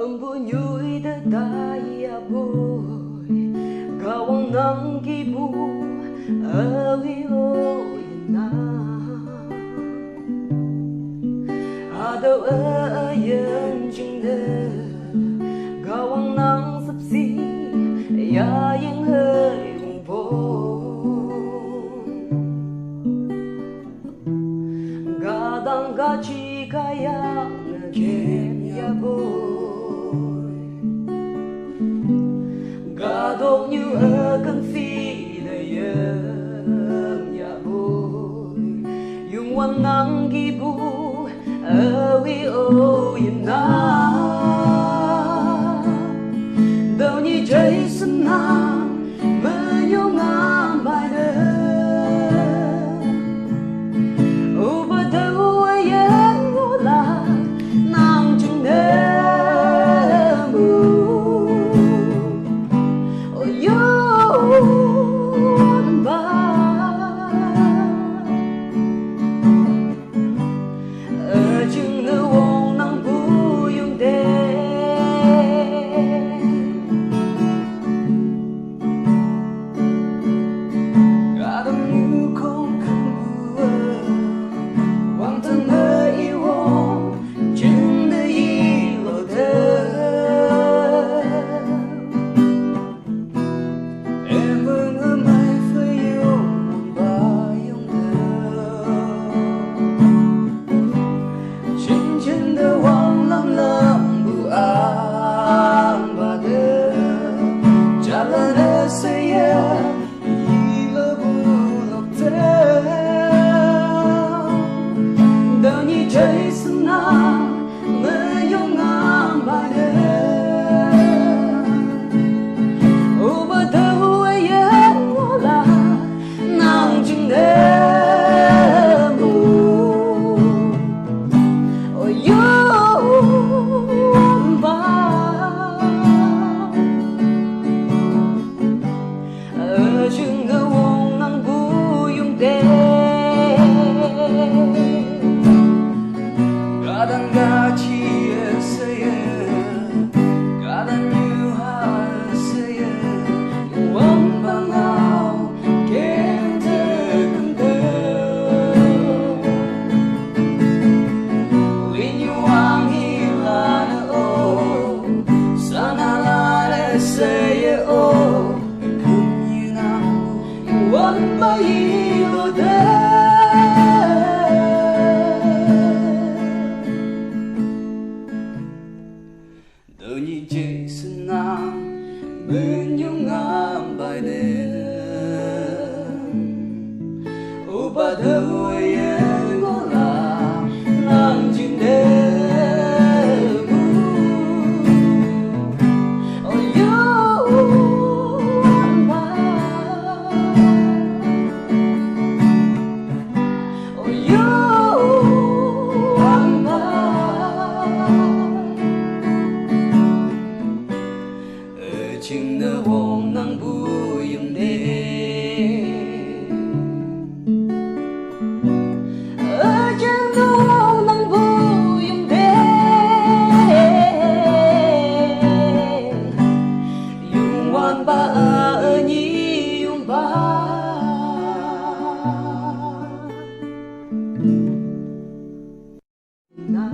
Bunyo'y dadayaboy Gawang ng gibu Awi-oy na Adaw ayan chừng đời Gawang ng sapsi Yayang hơi hùng vốn Gadang gachi kaya Kem yaboy Gadok như ở cơn phi đầy ấm yaboy Yung wan nang gibu Awi o yun na Đâu như cháy xuân nam Mơ nhô ngam bài đơn Ô bờ đâu ai em ngô lạc Nàng chừng đêm mù Ôi yôn ba Ở chừng nữ vòng nắng bù yung đêm Đâu như chạy xuân nam bên nhau ngắm bài đêm ô ba đâu em có làm nàng chừng đêm ôi yo ba ôi yo chừng nở vòng nắng vui im đêm ở chừng nở vòng nắng vui im đêm yung wan ba ở nhi yung ba na